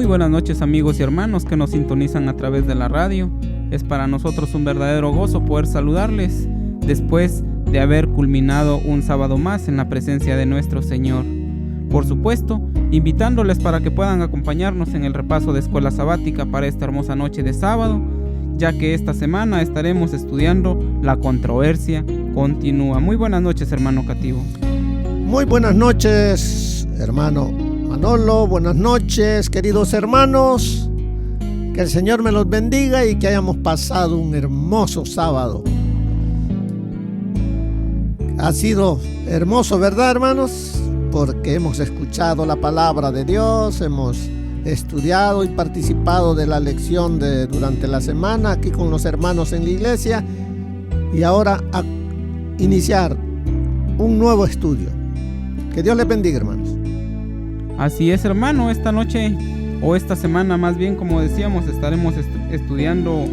buenas noches, amigos y hermanos que nos sintonizan a través de la radio. Es para nosotros un verdadero gozo poder saludarles después de haber culminado un sábado más en la presencia de nuestro Señor. Por supuesto, invitándoles para que puedan acompañarnos en el repaso de escuela sabática para esta hermosa noche de sábado, ya que esta semana estaremos estudiando la controversia continúa. Muy buenas noches, hermano Cativo. Muy buenas noches, hermano Manolo. Buenas noches, queridos hermanos. Que el Señor me los bendiga y que hayamos pasado un hermoso sábado. Ha sido hermoso, ¿verdad, hermanos? Porque hemos escuchado la palabra de Dios, hemos estudiado y participado de la lección durante la semana aquí con los hermanos en la iglesia, y ahora a iniciar un nuevo estudio. Que Dios les bendiga, hermanos. Así es, hermano, esta noche o esta semana más bien, como decíamos, estaremos estudiando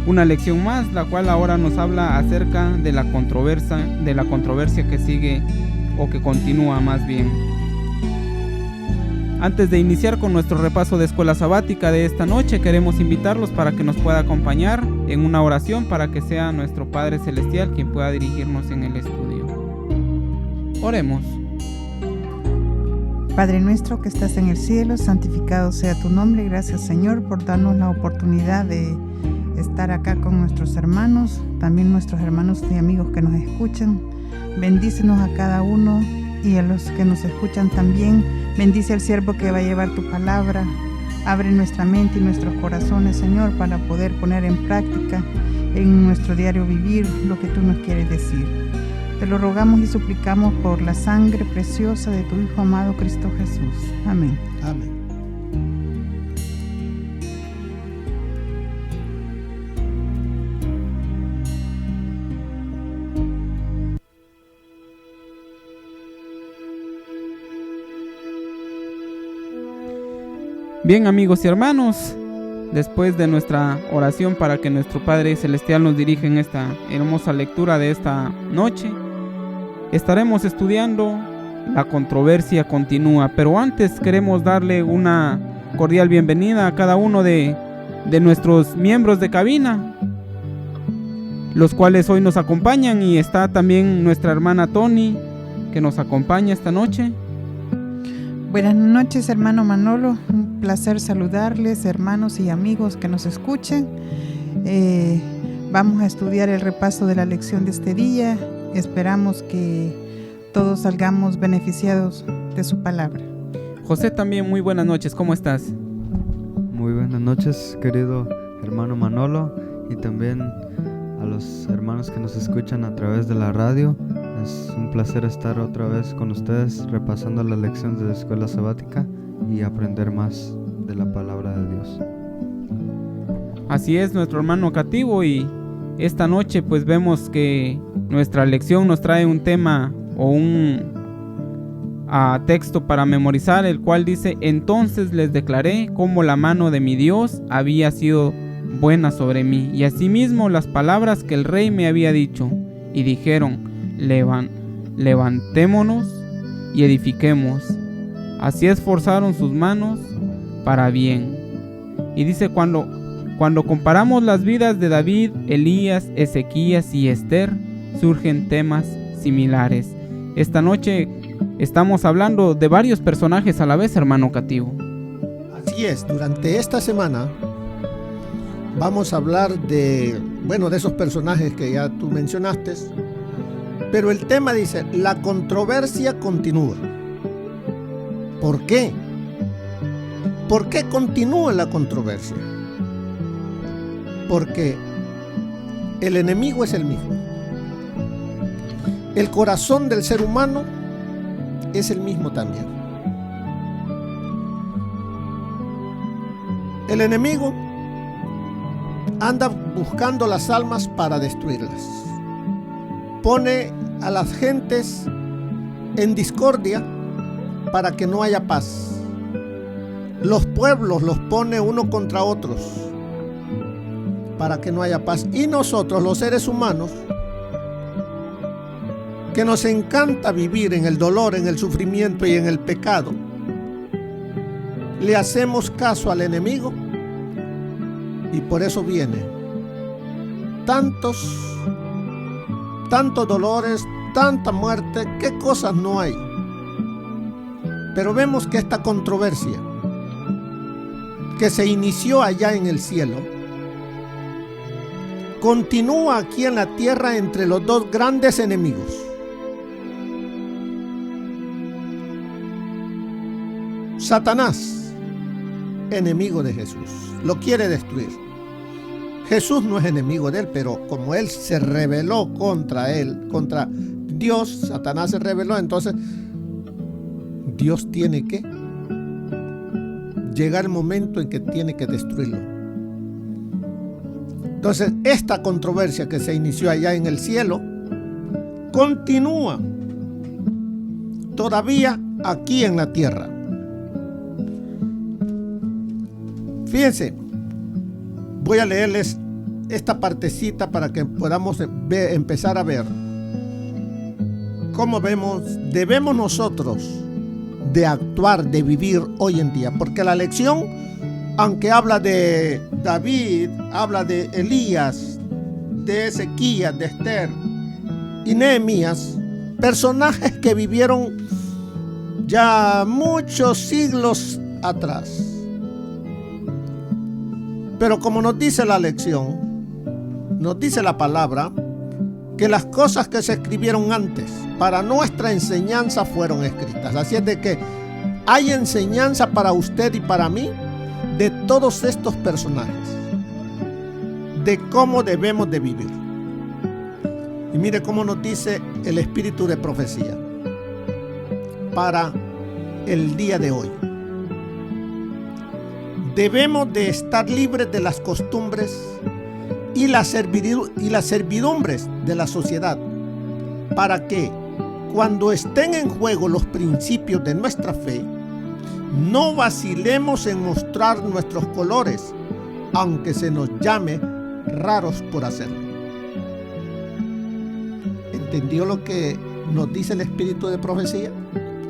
una lección más, la cual ahora nos habla acerca de la controversia que sigue o que continúa más bien. Antes de iniciar con nuestro repaso de escuela sabática de esta noche, queremos invitarlos para que nos pueda acompañar en una oración para que sea nuestro Padre Celestial quien pueda dirigirnos en el estudio. Oremos. Padre nuestro que estás en el cielo, santificado sea tu nombre. Gracias, Señor, por darnos la oportunidad de estar acá con nuestros hermanos, también nuestros hermanos y amigos que nos escuchan. Bendícenos a cada uno y a los que nos escuchan también. Bendice al siervo que va a llevar tu palabra. Abre nuestra mente y nuestros corazones, Señor, para poder poner en práctica en nuestro diario vivir lo que tú nos quieres decir. Te lo rogamos y suplicamos por la sangre preciosa de tu Hijo amado Cristo Jesús. Amén. Amén. Bien, amigos y hermanos, después de nuestra oración para que nuestro Padre Celestial nos dirija en esta hermosa lectura de esta noche, estaremos estudiando la controversia continúa. Pero antes queremos darle una cordial bienvenida a cada uno de nuestros miembros de cabina, los cuales hoy nos acompañan, y está también nuestra hermana Tony, que nos acompaña esta noche. Buenas noches, hermano Manolo. Un placer saludarles, hermanos y amigos que nos escuchen. Vamos a estudiar el repaso de la lección de este día. Esperamos que todos salgamos beneficiados de su palabra. José, también muy buenas noches. ¿Cómo estás? Muy buenas noches, querido hermano Manolo, y también a los hermanos que nos escuchan a través de la radio. Es un placer estar otra vez con ustedes repasando las lecciones de la escuela sabática y aprender más de la palabra de Dios. Así es, nuestro hermano Cativo, y esta noche pues vemos que nuestra lección nos trae un tema o un texto para memorizar, el cual dice: entonces les declaré cómo la mano de mi Dios había sido buena sobre mí, y asimismo las palabras que el rey me había dicho, y dijeron: levantémonos y edifiquemos. Así esforzaron sus manos para bien. Y dice, cuando comparamos las vidas de David, Elías, Ezequías y Esther, surgen temas similares. Esta noche estamos hablando de varios personajes a la vez, hermano Cativo. Así es, durante esta semana vamos a hablar de esos personajes que ya tú mencionaste. Pero el tema dice: la controversia continúa. ¿Por qué? ¿Por qué continúa la controversia? Porque el enemigo es el mismo. El corazón del ser humano es el mismo también. El enemigo anda buscando las almas para destruirlas. Pone a las gentes en discordia para que no haya paz. Los pueblos los pone uno contra otros para que no haya paz. Y nosotros, los seres humanos, que nos encanta vivir en el dolor, en el sufrimiento y en el pecado, le hacemos caso al enemigo y por eso viene tantos dolores, tanta muerte, qué cosas no hay. Pero vemos que esta controversia que se inició allá en el cielo continúa aquí en la tierra entre los dos grandes enemigos. Satanás, enemigo de Jesús, lo quiere destruir. Jesús no es enemigo de él, pero como él se rebeló contra él, contra Dios, Satanás se rebeló, entonces Dios tiene que llegar el momento en que tiene que destruirlo. Entonces, esta controversia que se inició allá en el cielo continúa todavía aquí en la tierra. Fíjense, voy a leerles esta partecita para que podamos empezar a ver cómo debemos nosotros de actuar, de vivir hoy en día. Porque la lección, aunque habla de David, habla de Elías, de Ezequías, de Esther y Nehemías, personajes que vivieron ya muchos siglos atrás. Pero como nos dice la lección, nos dice la palabra, que las cosas que se escribieron antes para nuestra enseñanza fueron escritas. Así es de que hay enseñanza para usted y para mí de todos estos personajes, de cómo debemos de vivir. Y mire cómo nos dice el espíritu de profecía para el día de hoy. Debemos de estar libres de las costumbres y las servidumbres de la sociedad, para que cuando estén en juego los principios de nuestra fe, no vacilemos en mostrar nuestros colores, aunque se nos llame raros por hacerlo. ¿Entendió lo que nos dice el espíritu de profecía?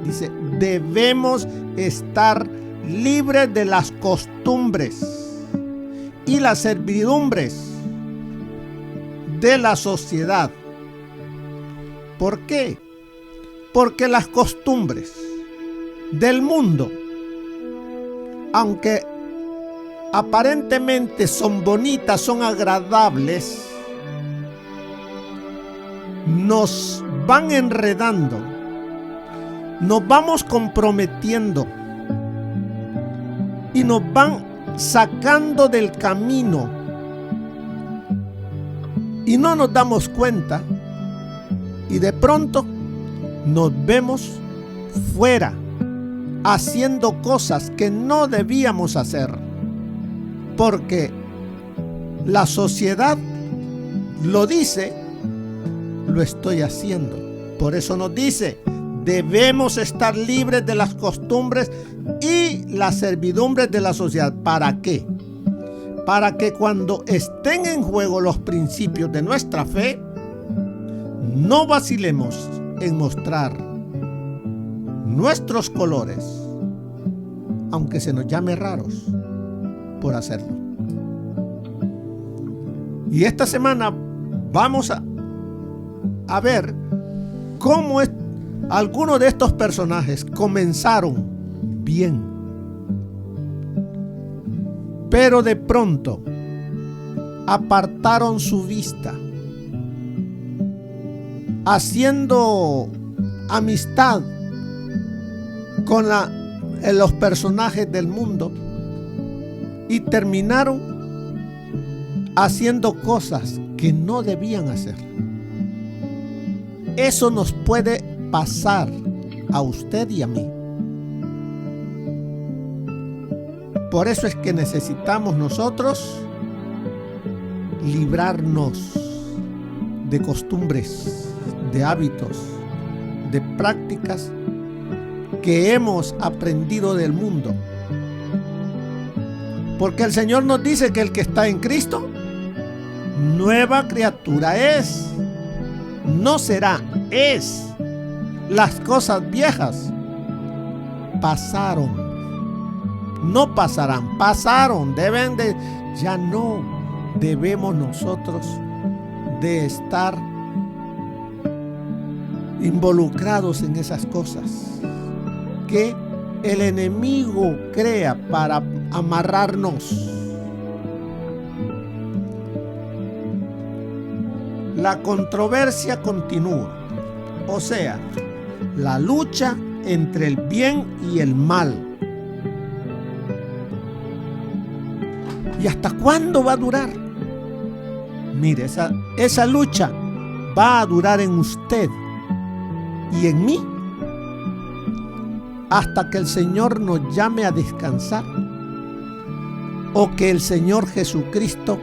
Dice, debemos estar libres de las costumbres y las servidumbres de la sociedad. ¿Por qué? Porque las costumbres del mundo, aunque aparentemente son bonitas, son agradables, nos van enredando, nos vamos comprometiendo y nos van sacando del camino y no nos damos cuenta y de pronto nos vemos fuera haciendo cosas que no debíamos hacer porque la sociedad lo dice, lo estoy haciendo. Por eso nos dice, debemos estar libres de las costumbres y las servidumbres de la sociedad. ¿Para qué? Para que cuando estén en juego los principios de nuestra fe, no vacilemos en mostrar nuestros colores, aunque se nos llame raros por hacerlo. Y esta semana vamos a ver cómo algunos de estos personajes comenzaron bien, pero de pronto apartaron su vista, haciendo amistad con los personajes del mundo y terminaron haciendo cosas que no debían hacer. Eso nos puede pasar a usted y a mí. Por eso es que necesitamos nosotros librarnos de costumbres, de hábitos, de prácticas que hemos aprendido del mundo. Porque el Señor nos dice que el que está en Cristo, nueva criatura es. No será, es. Las cosas viejas pasaron. no pasarán, pasaron, ya no debemos nosotros de estar involucrados en esas cosas que el enemigo crea para amarrarnos. La controversia continúa, o sea, la lucha entre el bien y el mal. ¿Y hasta cuándo va a durar? Mire, esa lucha va a durar en usted y en mí hasta que el Señor nos llame a descansar o que el Señor Jesucristo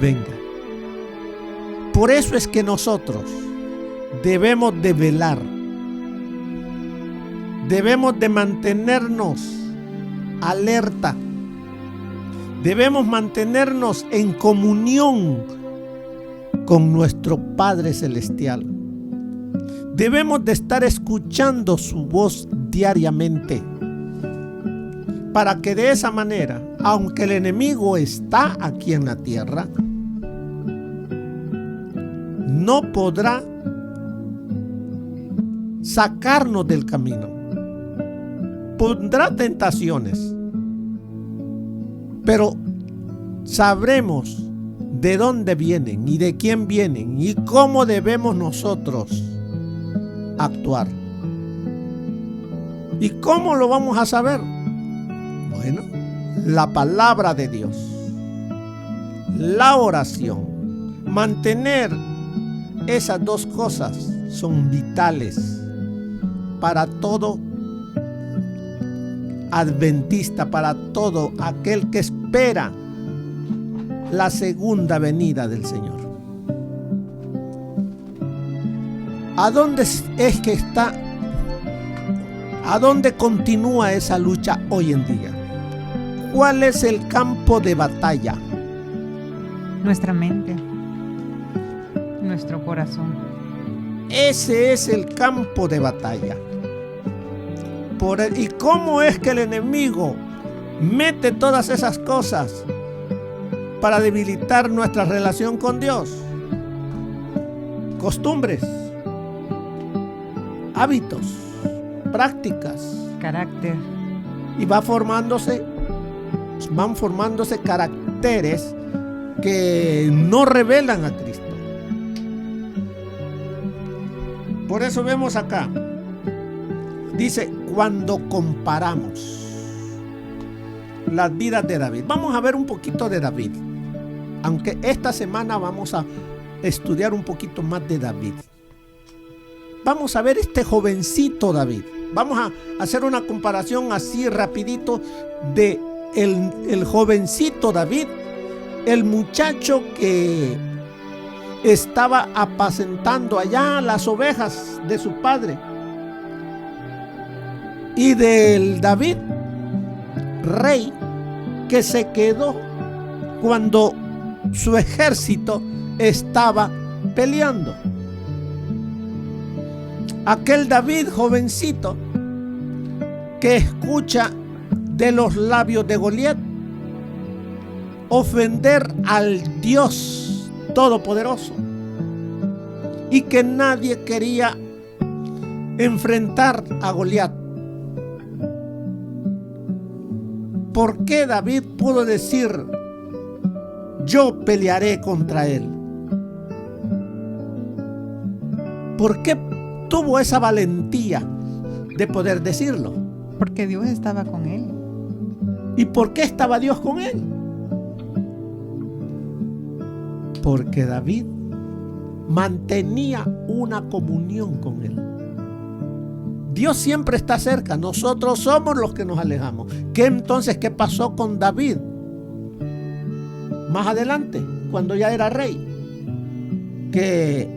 venga. Por eso es que nosotros debemos de velar, debemos de mantenernos alerta, debemos mantenernos en comunión con nuestro Padre Celestial. Debemos de estar escuchando su voz diariamente para que de esa manera, aunque el enemigo está aquí en la tierra, no podrá sacarnos del camino. Pondrá tentaciones, pero sabremos de dónde vienen y de quién vienen y cómo debemos nosotros actuar. ¿Y cómo lo vamos a saber? Bueno, la palabra de Dios, la oración, mantener esas dos cosas son vitales para todo adventista, para todo aquel que espera la segunda venida del Señor. ¿A dónde es que está? ¿A dónde continúa esa lucha hoy en día? ¿Cuál es el campo de batalla? Nuestra mente, nuestro corazón. Ese es el campo de batalla. ¿Y cómo es que el enemigo mete todas esas cosas para debilitar nuestra relación con Dios? Costumbres, hábitos, prácticas, Carácter. y van formándose caracteres que no revelan a Cristo. Por eso vemos acá, dice, cuando comparamos las vidas de David. Vamos a ver un poquito de David, aunque esta semana vamos a estudiar un poquito más de David. Vamos a ver este jovencito David. Vamos a hacer una comparación así rapidito de el jovencito David, el muchacho que estaba apacentando allá las ovejas de su padre, y del David, rey, que se quedó cuando su ejército estaba peleando. Aquel David jovencito que escucha de los labios de Goliat ofender al Dios Todopoderoso y que nadie quería enfrentar a Goliat. ¿Por qué David pudo decir, yo pelearé contra él? ¿Por qué tuvo esa valentía de poder decirlo? Porque Dios estaba con él. ¿Y por qué estaba Dios con él? Porque David mantenía una comunión con él. Dios siempre está cerca, nosotros somos los que nos alejamos. ¿Qué pasó con David? Más adelante, cuando ya era rey, que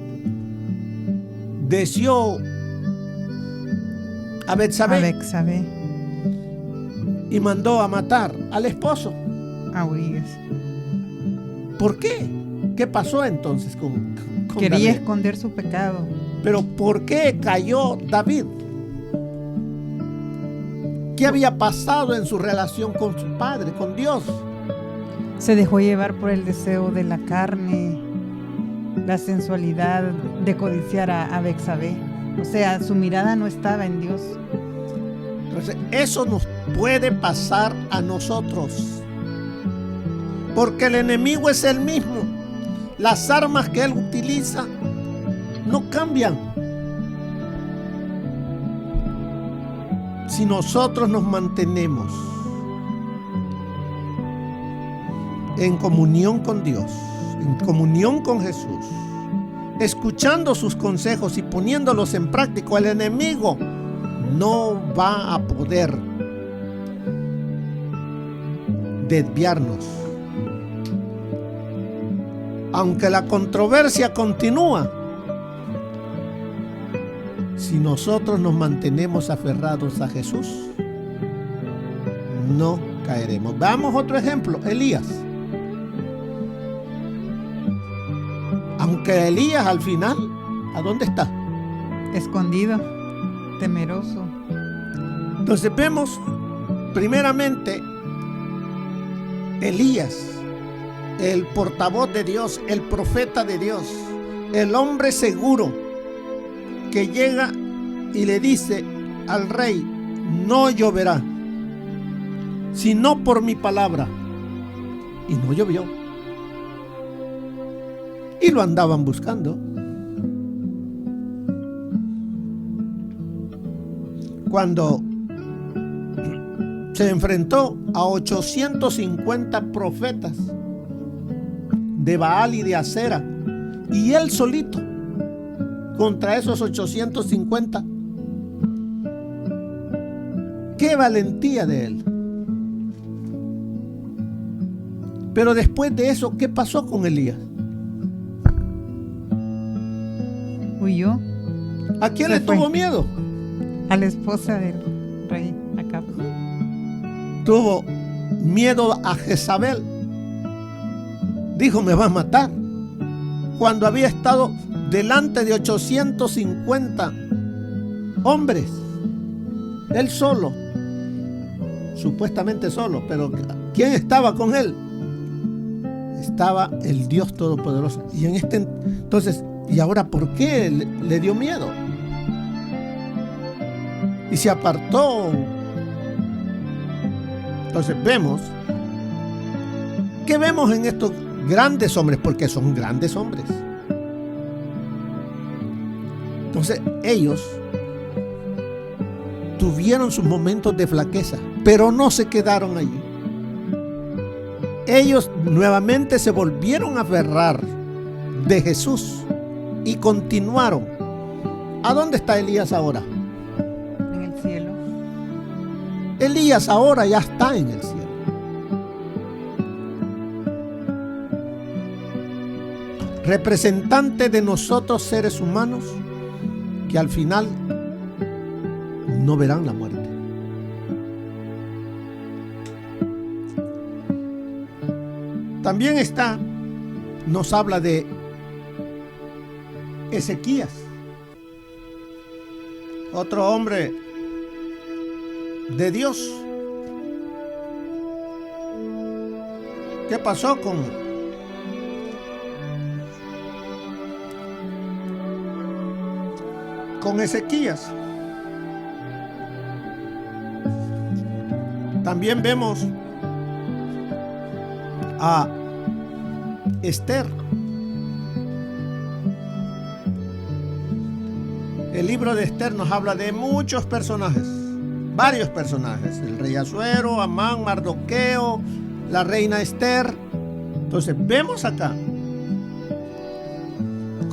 deseó a Betsabé y mandó a matar al esposo. A Urias. ¿Por qué? ¿Qué pasó entonces con Quería David? esconder su pecado. Pero ¿por qué cayó David? ¿Qué había pasado en su relación con su padre, con Dios? Se dejó llevar por el deseo de la carne, la sensualidad de codiciar a Betsabé. O sea, su mirada no estaba en Dios. Entonces, eso nos puede pasar a nosotros. Porque el enemigo es el mismo. Las armas que él utiliza no cambian. Si nosotros nos mantenemos en comunión con Dios, en comunión con Jesús, escuchando sus consejos y poniéndolos en práctica, el enemigo no va a poder desviarnos. Aunque la controversia continúa, si nosotros nos mantenemos aferrados a Jesús, no caeremos. Veamos otro ejemplo, Elías. Aunque Elías al final, ¿a dónde está? Escondido, temeroso. Entonces vemos primeramente Elías, el portavoz de Dios, el profeta de Dios, el hombre seguro que llega y le dice al rey: no lloverá, sino por mi palabra. Y no llovió. Y lo andaban buscando. Cuando se enfrentó a 850 profetas de Baal y de Acera, y él solito contra esos 850, qué valentía de él. Pero después de eso, ¿qué pasó con Elías? Huyó. ¿A quién Se le fue. tuvo miedo? A la esposa del rey Acab. Tuvo miedo a Jezabel. Dijo: me va a matar. Cuando había estado delante de 850 hombres, él solo, supuestamente solo, pero ¿quién estaba con él? Estaba el Dios Todopoderoso. Y en entonces, ¿y ahora por qué le dio miedo? Y se apartó. Entonces vemos, ¿qué vemos en estos grandes hombres? Porque son grandes hombres. Entonces ellos tuvieron sus momentos de flaqueza, pero no se quedaron allí. Ellos nuevamente se volvieron a aferrar de Jesús y continuaron. ¿A dónde está Elías ahora? En el cielo. Elías ahora ya está en el cielo. Representante de nosotros seres humanos que al final no verán la muerte. También nos habla de Ezequías, otro hombre de Dios. ¿Qué pasó con Ezequías? También vemos a Esther. El libro de Esther nos habla de muchos personajes, varios personajes: el rey Asuero, Amán, Mardoqueo, la reina Esther. Entonces vemos acá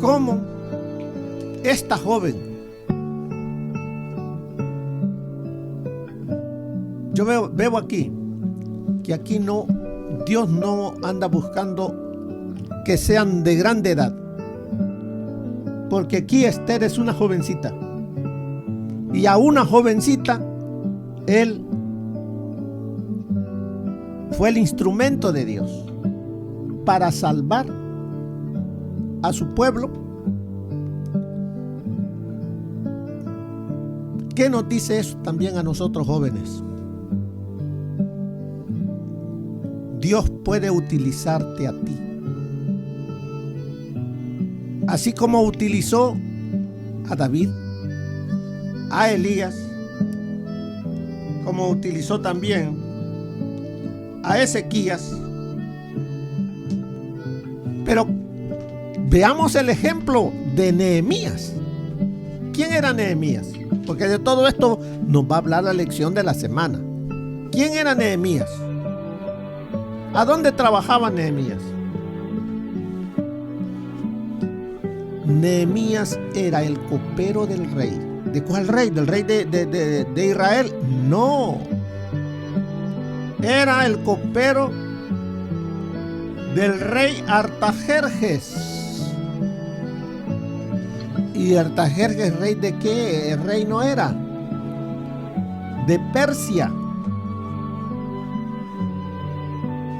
cómo esta joven, yo veo aquí que aquí Dios no anda buscando que sean de grande edad, porque aquí Esther es una jovencita, y a una jovencita él fue el instrumento de Dios para salvar a su pueblo. ¿Qué nos dice eso también a nosotros jóvenes? Dios puede utilizarte a ti. Así como utilizó a David, a Elías, como utilizó también a Ezequías. Pero veamos el ejemplo de Nehemías. ¿Quién era Nehemías? Porque de todo esto nos va a hablar la lección de la semana. ¿Quién era Nehemías? ¿A dónde trabajaba Nehemías? Nehemías era el copero del rey. ¿De cuál rey? ¿Del rey de Israel? No. Era el copero del rey Artajerjes. ¿Y Artajerjes rey de qué? El rey no era de Persia.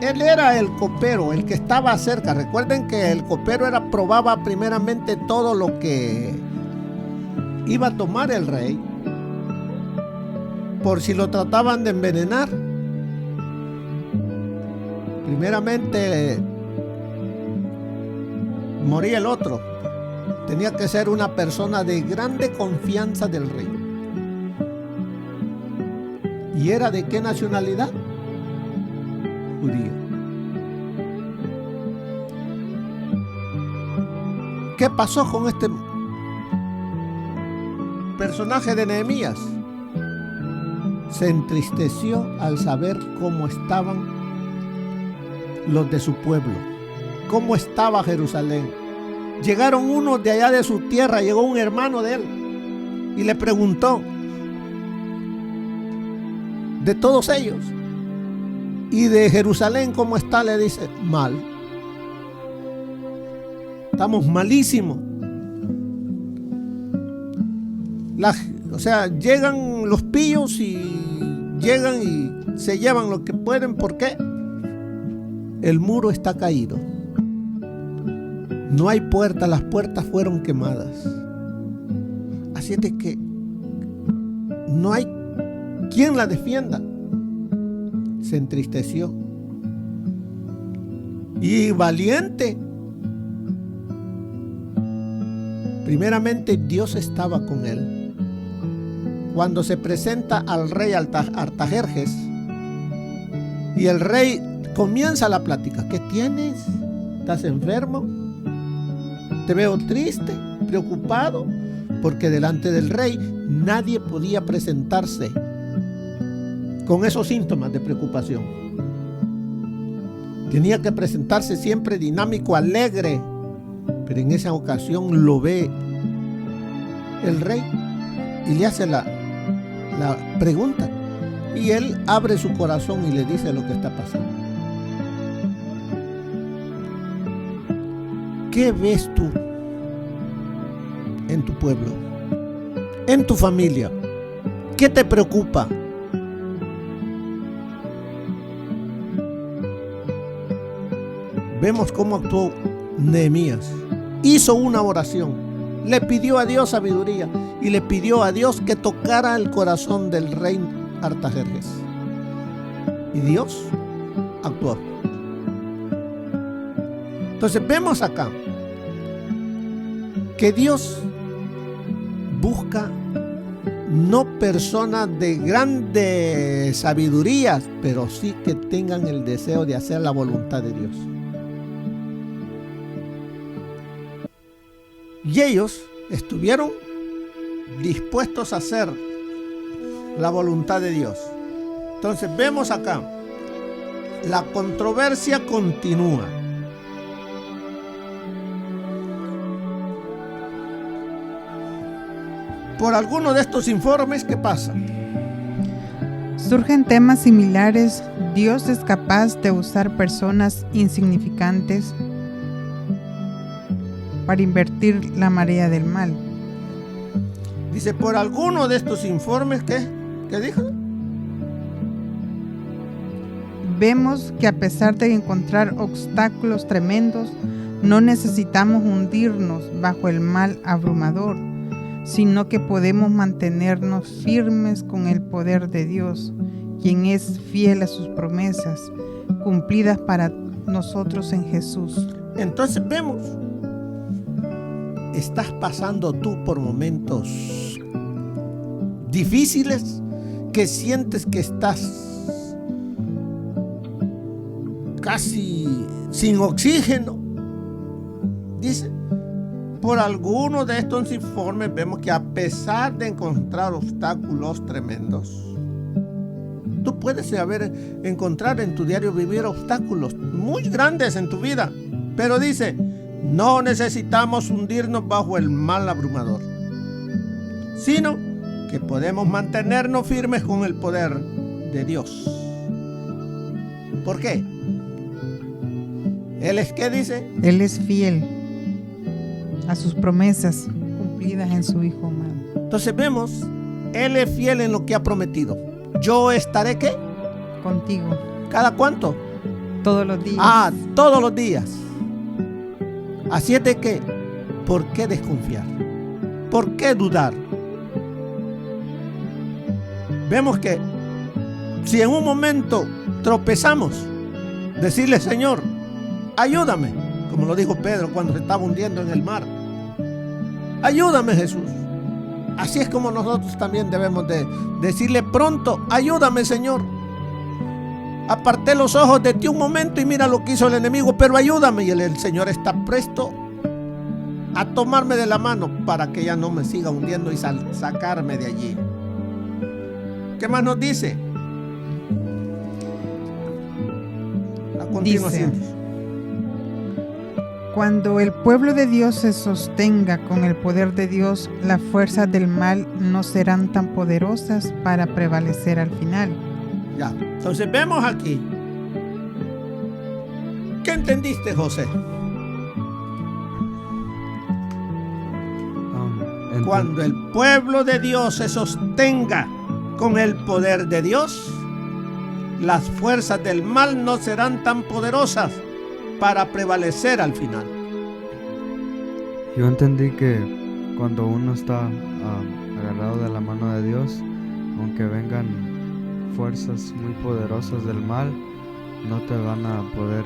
Él era el copero, el que estaba cerca. Recuerden que el copero probaba primeramente todo lo que iba a tomar el rey, por si lo trataban de envenenar. Primeramente moría el otro. Tenía que ser una persona de grande confianza del rey. ¿Y era de qué nacionalidad? Judío. ¿Qué pasó con este personaje de Nehemías? Se entristeció al saber cómo estaban los de su pueblo, cómo estaba Jerusalén. Llegaron unos de allá de su tierra, llegó un hermano de él y le preguntó de todos ellos. Y de Jerusalén, ¿cómo está? Le dice, mal. Estamos malísimos. Llegan los pillos y llegan y se llevan lo que pueden. ¿Por qué? El muro está caído. No hay puertas, las puertas fueron quemadas. Así es de que no hay quien la defienda. Se entristeció. Y valiente. Primeramente Dios estaba con él. Cuando se presenta al rey Artajerjes y el rey comienza la plática. ¿Qué tienes? ¿Estás enfermo? Te veo triste, preocupado, porque delante del rey nadie podía presentarse con esos síntomas de preocupación. Tenía que presentarse siempre dinámico, alegre. Pero en esa ocasión lo ve el rey y le hace la pregunta. Y él abre su corazón y le dice lo que está pasando. ¿Qué ves tú en tu pueblo? En tu familia. ¿Qué te preocupa? Vemos cómo actuó Nehemías. Hizo una oración, le pidió a Dios sabiduría y le pidió a Dios que tocara el corazón del rey Artajerjes. Y Dios actuó. Entonces vemos acá que Dios busca no personas de grande sabiduría, pero sí que tengan el deseo de hacer la voluntad de Dios. Y ellos estuvieron dispuestos a hacer la voluntad de Dios. Entonces vemos acá, la controversia continúa. Por alguno de estos informes, ¿qué pasa? Surgen temas similares. Dios es capaz de usar personas insignificantes para invertir la marea del mal. Dice, por alguno de estos informes, ¿qué dijo? Vemos que a pesar de encontrar obstáculos tremendos, no necesitamos hundirnos bajo el mal abrumador, sino que podemos mantenernos firmes con el poder de Dios, quien es fiel a sus promesas. cumplidas para nosotros en Jesús. Entonces vemos, estás pasando tú por momentos difíciles, que sientes que estás casi sin oxígeno. Dice, por algunos de estos informes vemos que a pesar de encontrar obstáculos tremendos, tú puedes encontrar en tu diario vivir obstáculos muy grandes en tu vida, pero dice, no necesitamos hundirnos bajo el mal abrumador, sino que podemos mantenernos firmes con el poder de Dios. ¿Por qué? ¿Él es qué dice? Él es fiel a sus promesas cumplidas en su Hijo amado. Entonces vemos, Él es fiel en lo que ha prometido. Yo estaré ¿qué? Contigo. ¿Cada cuánto? Todos los días. Todos los días. Así es de que, ¿por qué desconfiar? ¿Por qué dudar? Vemos que si en un momento tropezamos, decirle, Señor, ayúdame, como lo dijo Pedro cuando se estaba hundiendo en el mar. Ayúdame, Jesús. Así es como nosotros también debemos de decirle pronto, ayúdame, Señor. Aparté los ojos de ti un momento y mira lo que hizo el enemigo, pero ayúdame. Y el Señor está presto a tomarme de la mano para que ya no me siga hundiendo y sacarme de allí. ¿Qué más nos dice? A continuación. Dice, cuando el pueblo de Dios se sostenga con el poder de Dios, las fuerzas del mal no serán tan poderosas para prevalecer al final. Ya, entonces vemos aquí. ¿Qué entendiste, José? Cuando el pueblo de Dios se sostenga con el poder de Dios, las fuerzas del mal no serán tan poderosas para prevalecer al final. Yo entendí que cuando uno está agarrado de la mano de Dios, aunque vengan fuerzas muy poderosas del mal, no te van a poder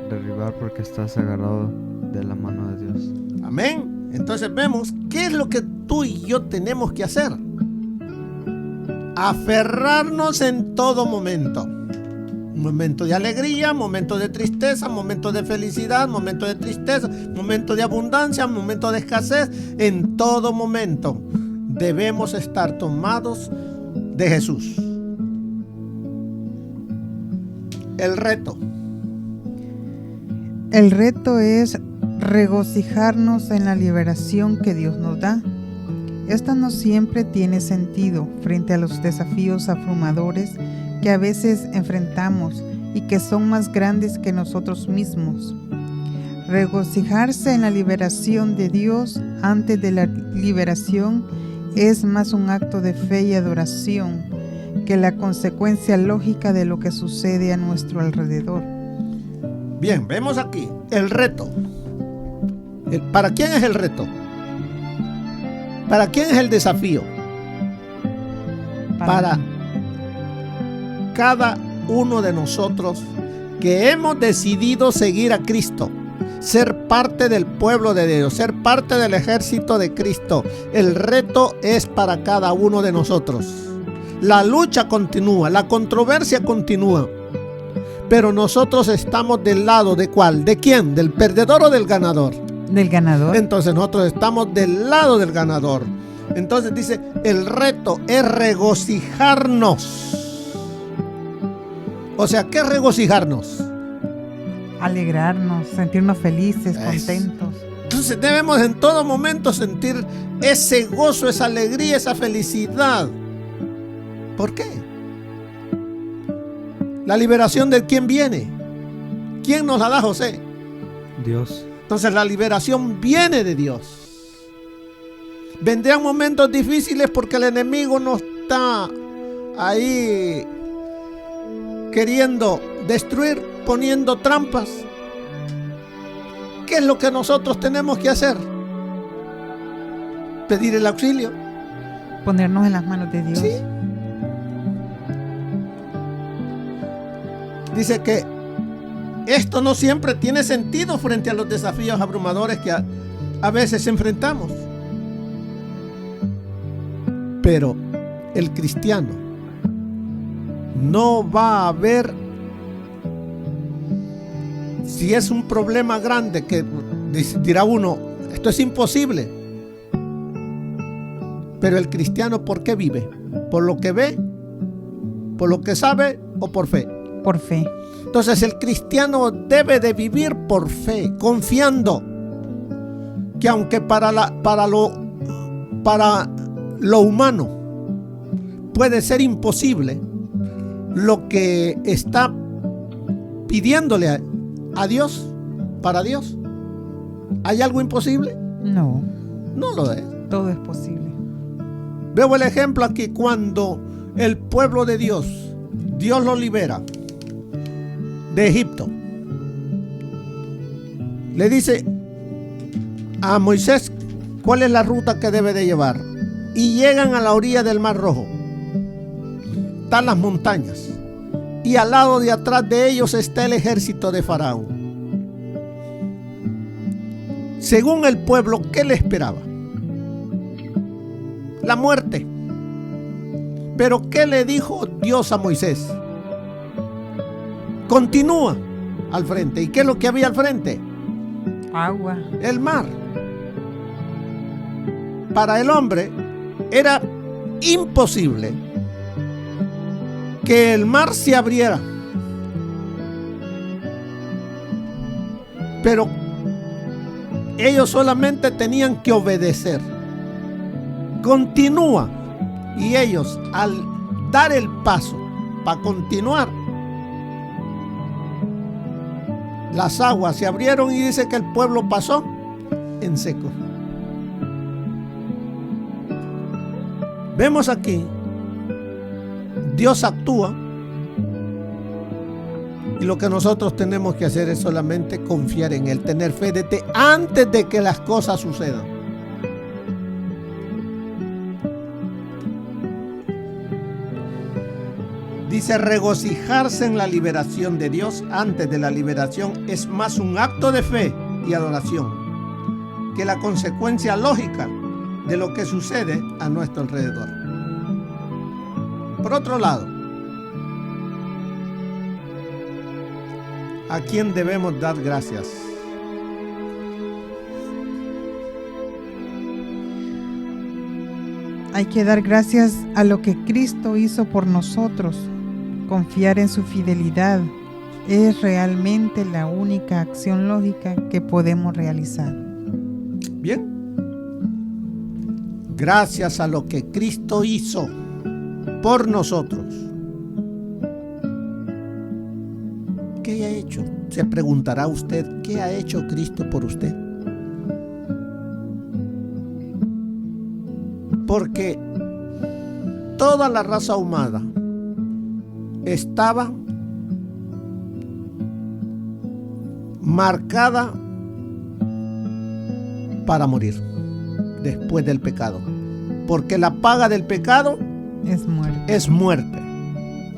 derribar porque estás agarrado de la mano de Dios. Amén. Entonces vemos qué es lo que tú y yo tenemos que hacer. Aferrarnos en todo momento. Momento de alegría, momento de tristeza, momento de felicidad, momento de tristeza, momento de abundancia, momento de escasez. En todo momento debemos estar tomados de Jesús. El reto. El reto es regocijarnos en la liberación que Dios nos da. Esta no siempre tiene sentido frente a los desafíos abrumadores que a veces enfrentamos y que son más grandes que nosotros mismos. Regocijarse en la liberación de Dios antes de la liberación es más un acto de fe y adoración que la consecuencia lógica de lo que sucede a nuestro alrededor. Bien, vemos aquí el reto. ¿Para quién es el reto? ¿Para quién es el desafío? Para cada uno de nosotros que hemos decidido seguir a Cristo, ser parte del pueblo de Dios, ser parte del ejército de Cristo. El reto es para cada uno de nosotros. La lucha continúa, la controversia continúa, pero nosotros estamos del lado ¿de cuál? ¿De quién? ¿Del perdedor o del ganador? Del ganador. Entonces nosotros estamos del lado del ganador. Entonces dice, el reto es regocijarnos. O sea, ¿qué es regocijarnos? Alegrarnos, sentirnos felices, contentos. Entonces debemos en todo momento sentir ese gozo, esa alegría, esa felicidad. ¿Por qué? La liberación de quién viene. ¿Quién nos la da, José? Dios. Entonces la liberación viene de Dios. Vendrán momentos difíciles porque el enemigo no está ahí queriendo destruir, poniendo trampas. ¿Qué es lo que nosotros tenemos que hacer? Pedir el auxilio. Ponernos en las manos de Dios. Sí. Dice que esto no siempre tiene sentido frente a los desafíos abrumadores que a veces enfrentamos. Pero el cristiano no va a ver si es un problema grande que dirá uno, esto es imposible. Pero el cristiano, ¿por qué vive? ¿Por lo que ve? ¿Por lo que sabe o por fe? Por fe. Entonces el cristiano debe de vivir por fe, confiando que aunque para lo humano puede ser imposible, lo que está pidiéndole a Dios, para Dios, ¿hay algo imposible? No. No lo es. Todo es posible. Veo el ejemplo aquí cuando el pueblo de Dios lo libera de Egipto. Le dice a Moisés cuál es la ruta que debe de llevar. Y llegan a la orilla del Mar Rojo. Están las montañas. Y al lado de atrás de ellos está el ejército de Faraón. Según el pueblo, ¿qué le esperaba? La muerte. Pero ¿qué le dijo Dios a Moisés? Continúa al frente. ¿Y qué es lo que había al frente? Agua. El mar. Para el hombre era imposible que el mar se abriera. Pero ellos solamente tenían que obedecer. Continúa. Y ellos, al dar el paso para continuar, las aguas se abrieron y dice que el pueblo pasó en seco. Vemos aquí, Dios actúa y lo que nosotros tenemos que hacer es solamente confiar en Él, tener fe desde antes de que las cosas sucedan. Dice, regocijarse en la liberación de Dios antes de la liberación es más un acto de fe y adoración que la consecuencia lógica de lo que sucede a nuestro alrededor. Por otro lado, ¿a quién debemos dar gracias? Hay que dar gracias a lo que Cristo hizo por nosotros. Confiar en su fidelidad es realmente la única acción lógica que podemos realizar. Bien. Gracias a lo que Cristo hizo por nosotros. ¿Qué ha hecho? Se preguntará usted, ¿qué ha hecho Cristo por usted? Porque toda la raza humana estaba marcada para morir después del pecado, porque la paga del pecado es muerte.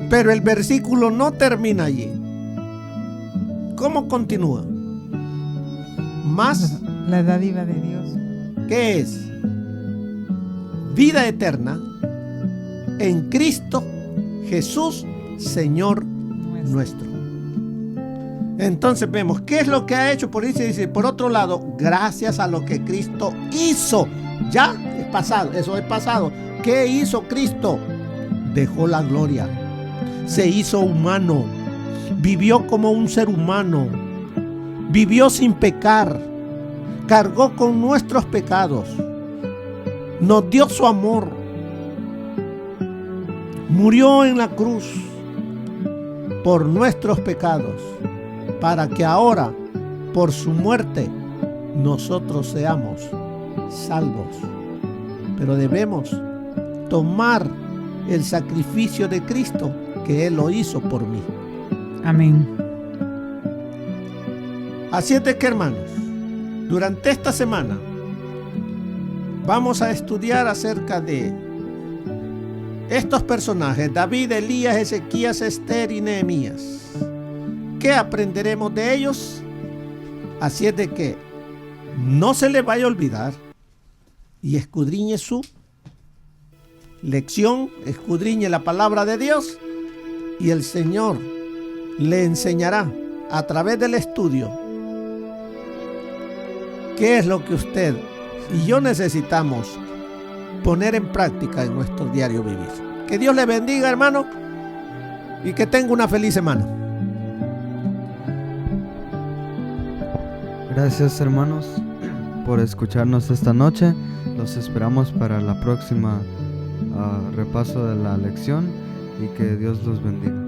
Pero el versículo no termina allí. ¿Cómo continúa? Más la dádiva de Dios, ¿qué es? Vida eterna en Cristo Jesús, Señor nuestro. Entonces vemos qué es lo que ha hecho. Por eso dice, por otro lado, gracias a lo que Cristo hizo. Ya es pasado, eso es pasado. ¿Qué hizo Cristo? Dejó la gloria, se hizo humano, vivió como un ser humano, vivió sin pecar, cargó con nuestros pecados, nos dio su amor, murió en la cruz por nuestros pecados, para que ahora, por su muerte, nosotros seamos salvos. Pero debemos tomar el sacrificio de Cristo, que Él lo hizo por mí. Amén. Así es de que, hermanos, durante esta semana vamos a estudiar acerca de estos personajes: David, Elías, Ezequías, Esther y Nehemías, ¿Qué aprenderemos de ellos? Así es de que no se le vaya a olvidar y escudriñe su lección, escudriñe la palabra de Dios y el Señor le enseñará a través del estudio qué es lo que usted y yo necesitamos poner en práctica en nuestro diario vivir. Que Dios le bendiga, hermano, y que tenga una feliz semana. Gracias, hermanos, por escucharnos esta noche. Los esperamos para la próxima repaso de la lección y que Dios los bendiga.